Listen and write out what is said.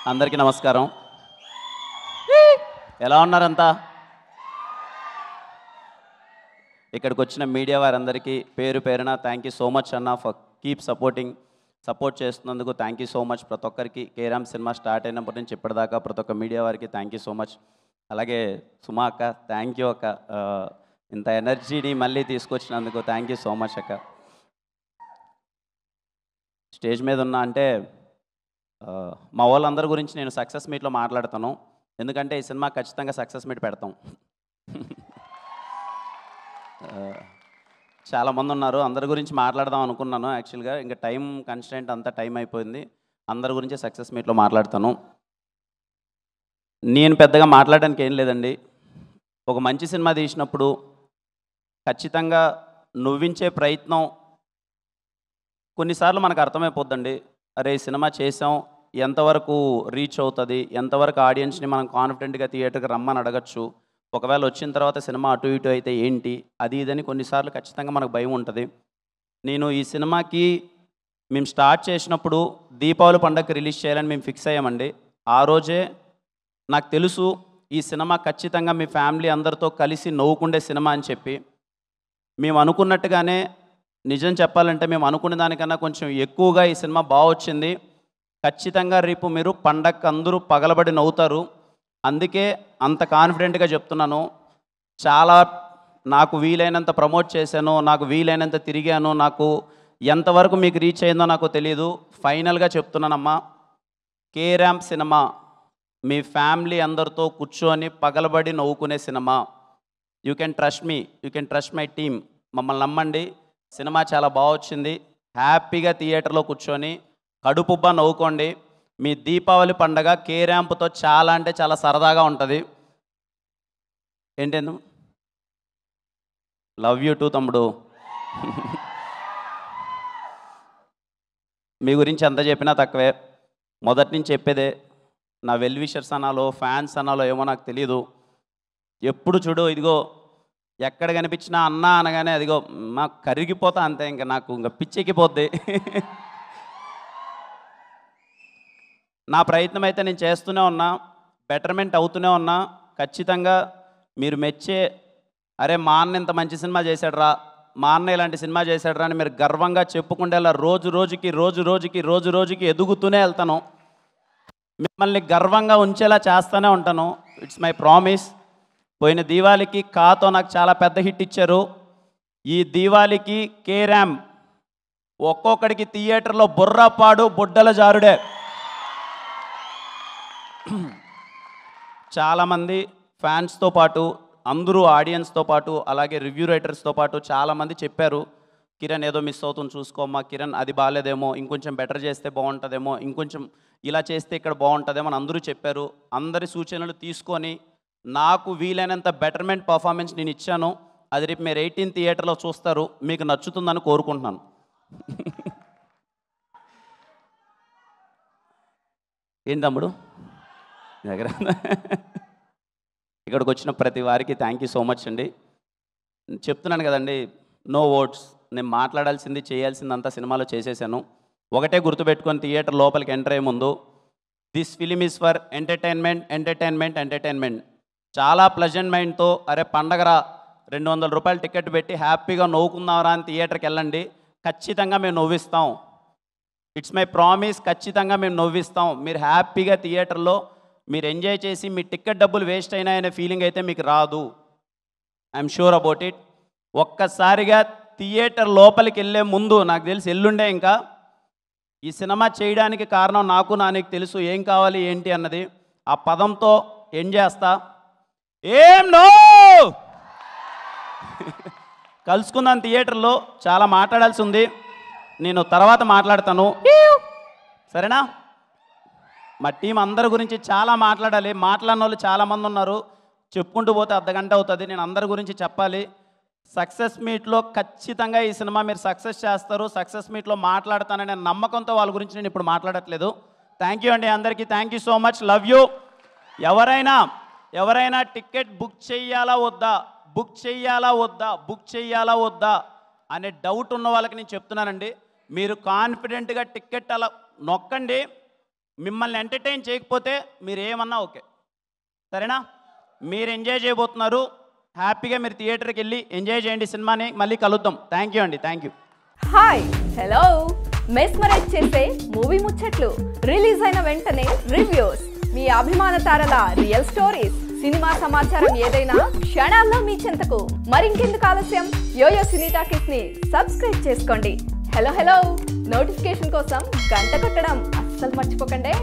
అందరికీ నమస్కారం. ఎలా ఉన్నారంతా? ఇక్కడికి వచ్చిన మీడియా వారందరికీ పేరు పేరున థ్యాంక్ యూ సో మచ్ అన్న ఫర్ కీప్ సపోర్ట్ చేస్తున్నందుకు థ్యాంక్ యూ సో మచ్. ప్రతి ఒక్కరికి కేరామ్ సినిమా స్టార్ట్ అయినప్పటి నుంచి ఇప్పటిదాకా ప్రతి ఒక్క మీడియా వారికి థ్యాంక్ యూ సో మచ్. అలాగే సుమా అక్క, థ్యాంక్ యూ అక్క, ఇంత ఎనర్జీని మళ్ళీ తీసుకొచ్చినందుకు థ్యాంక్ యూ సో మచ్ అక్క. స్టేజ్ మీద ఉన్నా అంటే మా వాళ్ళందరి గురించి నేను సక్సెస్ మీట్లో మాట్లాడతాను, ఎందుకంటే ఈ సినిమా ఖచ్చితంగా సక్సెస్ మీట్ పెడతాం. చాలామంది ఉన్నారు, అందరి గురించి మాట్లాడదాం అనుకున్నాను. యాక్చువల్గా ఇంకా టైం కన్స్టెంట్ అంతా టైం అయిపోయింది. అందరి గురించి సక్సెస్ మీట్లో మాట్లాడతాను. నేను పెద్దగా మాట్లాడడానికి ఏం లేదండి. ఒక మంచి సినిమా తీసినప్పుడు ఖచ్చితంగా నవ్వించే ప్రయత్నం కొన్నిసార్లు మనకు అర్థమైపోద్దండి. అరే ఈ సినిమా చేసాం, ఎంతవరకు రీచ్ అవుతుంది, ఎంతవరకు ఆడియన్స్ని మనం కాన్ఫిడెంట్గా థియేటర్కి రమ్మని అడగచ్చు, ఒకవేళ వచ్చిన తర్వాత సినిమా అటు ఇటు అయితే ఏంటి, అది ఇదని కొన్నిసార్లు ఖచ్చితంగా మనకు భయం ఉంటుంది. నేను ఈ సినిమాకి మేము స్టార్ట్ చేసినప్పుడు దీపావళి పండగకి రిలీజ్ చేయాలని మేము ఫిక్స్ అయ్యామండి. ఆ రోజే నాకు తెలుసు ఈ సినిమా ఖచ్చితంగా మీ ఫ్యామిలీ అందరితో కలిసి నవ్వుకుండే సినిమా అని చెప్పి. మేము అనుకున్నట్టుగానే, నిజం చెప్పాలంటే మేము అనుకునే దానికన్నా కొంచెం ఎక్కువగా ఈ సినిమా బాగా వచ్చింది. ఖచ్చితంగా రేపు మీరు పండగకి అందరూ పగలబడి నవ్వుతారు. అందుకే అంత కాన్ఫిడెంట్గా చెప్తున్నాను. చాలా నాకు వీలైనంత ప్రమోట్ చేశాను, నాకు వీలైనంత తిరిగాను. నాకు ఎంతవరకు మీకు రీచ్ అయిందో నాకు తెలియదు. ఫైనల్గా చెప్తున్నానమ్మా, కేరామ్ సినిమా మీ ఫ్యామిలీ అందరితో కూర్చొని పగలబడి నవ్వుకునే cinema. You can trust me, you can trust my team. మమ్మల్ని నమ్మండి, సినిమా చాలా బాగా వచ్చింది. హ్యాపీగా థియేటర్లో కూర్చొని కడుపుబ్బా నవ్వుకోండి. మీ దీపావళి పండగ కేరాంప్తో చాలా అంటే చాలా సరదాగా ఉంటుంది. ఏంటేందు లవ్ యూ టూ తమ్ముడు. మీ గురించి ఎంత చెప్పినా తక్కువే. మొదటి నుంచి చెప్పేదే, నా వెల్ విషర్స్ అనాలో ఫ్యాన్స్ అనాలో ఏమో నాకు తెలీదు. ఎప్పుడు చూడు ఇదిగో ఎక్కడ కనిపించినా అన్న అనగానే అదిగో మాకు కరిగిపోతా అంతే, ఇంకా నాకు ఇంకా పిచ్చెక్కిపోద్ది. నా ప్రయత్నం అయితే నేను చేస్తూనే ఉన్నా, బెటర్మెంట్ అవుతూనే ఉన్నా. ఖచ్చితంగా మీరు మెచ్చే, అరే మా అన్న ఇంత మంచి సినిమా చేశాడురా, మా అన్న ఇలాంటి సినిమా చేశాడురా అని మీరు గర్వంగా చెప్పుకుంటేలా రోజు రోజుకి ఎదుగుతూనే వెళ్తాను. మిమ్మల్ని గర్వంగా ఉంచేలా చేస్తూనే ఉంటాను. It's my promise. పోయిన దీవాళికి కాతో నాకు చాలా పెద్ద హిట్ ఇచ్చారు. ఈ దీవాళికి కేరామ్ ఒక్కొక్కడికి థియేటర్లో బుర్రపాడు బుడ్డల జారుడే. చాలామంది ఫ్యాన్స్తో పాటు, అందరూ ఆడియన్స్తో పాటు, అలాగే రివ్యూ రైటర్స్తో పాటు చాలామంది చెప్పారు, కిరణ్ ఏదో మిస్ అవుతుంది చూసుకోమ్మా, కిరణ్ అది బాగాలేదేమో, ఇంకొంచెం బెటర్ చేస్తే బాగుంటుందేమో, ఇంకొంచెం ఇలా చేస్తే ఇక్కడ బాగుంటుందేమో అని అందరూ చెప్పారు. అందరి సూచనలు తీసుకొని నాకు వీలైనంత బెటర్మెంట్ పర్ఫార్మెన్స్ నేను ఇచ్చాను. అది రేపు మీరు 18 థియేటర్లో చూస్తారు, మీకు నచ్చుతుందని కోరుకుంటున్నాను. ఏం తమ్ముడు దగ్గర ఇక్కడికి వచ్చిన ప్రతి వారికి థ్యాంక్ యూ సో మచ్ అండి. చెప్తున్నాను కదండి, నో వర్డ్స్. నేను మాట్లాడాల్సింది చేయాల్సిందంతా సినిమాలో చేసేసాను. ఒకటే గుర్తుపెట్టుకొని థియేటర్ లోపలికి ఎంటర్ అయ్యే ముందు, this film is for entertainment. చాలా ప్లెజెంట్ మైండ్తో, అరే పండగరా 200 రూపాయలు టికెట్ పెట్టి హ్యాపీగా నవ్వుకుందాంరా అని థియేటర్కి వెళ్ళండి. ఖచ్చితంగా మేము నవ్విస్తాం. ఇట్స్ మై ప్రామిస్, ఖచ్చితంగా మేము నవ్విస్తాం. మీరు హ్యాపీగా థియేటర్లో మీరు ఎంజాయ్ చేసి మీ టికెట్ డబ్బులు వేస్ట్ అయినాయనే ఫీలింగ్ అయితే మీకు రాదు. I'm sure about it. ఒక్కసారిగా థియేటర్ లోపలికి వెళ్ళే ముందు, నాకు తెలిసి ఎల్లుండే ఇంకా ఈ సినిమా చేయడానికి కారణం నాకు నానికి తెలుసు ఏం కావాలి ఏంటి అన్నది. ఆ పదంతో ఏం చేస్తా, ఏం నో కలుసుకుందాం థియేటర్లో. చాలా మాట్లాడాల్సి ఉంది, నేను తర్వాత మాట్లాడతాను, సరేనా? మా టీం అందరి గురించి చాలా మాట్లాడాలి. మాట్లాడిన వాళ్ళు చాలామంది ఉన్నారు, చెప్పుకుంటూ పోతే అర్ధగంట అవుతుంది. నేను అందరి గురించి చెప్పాలి. సక్సెస్ మీట్లో ఖచ్చితంగా ఈ సినిమా మీరు సక్సెస్ చేస్తారు. సక్సెస్ మీట్లో మాట్లాడతాననే నమ్మకంతో వాళ్ళ గురించి నేను ఇప్పుడు మాట్లాడట్లేదు. థ్యాంక్ యూ అండి అందరికీ, thank you so much, love you. ఎవరైనా టికెట్ బుక్ చెయ్యాలా వద్దా అనే డౌట్ ఉన్న వాళ్ళకి నేను చెప్తున్నానండి, మీరు కాన్ఫిడెంట్గా టికెట్ అలా నొక్కండి. మిమ్మల్ని ఎంటర్టైన్ చేయకపోతే మీరు ఏమన్నా ఓకే, సరేనా? మీరు ఎంజాయ్ చేయబోతున్నారు, హ్యాపీగా మీరు థియేటర్కి వెళ్ళి ఎంజాయ్ చేయండి సినిమాని. మళ్ళీ కలుద్దాం. థ్యాంక్ యూ అండి, thank you. Hi, hello. Mesmerize చేసే మూవీ ముచ్చట్లు, రిలీజ్ అయిన వెంటనే రివ్యూస్, మీ అభిమాన తారల రియల్ స్టోరీస్, సినిమా సమాచారం ఏదైనా క్షణాల్లో మీ చెంతకు. మరింకెందుకు ఆలస్యం, యోయో సినీ టాకీస్ ని సబ్స్క్రైబ్ చేసుకోండి. హలో హలో నోటిఫికేషన్ కోసం గంట కొట్టడం అస్సలు మర్చిపోకండి.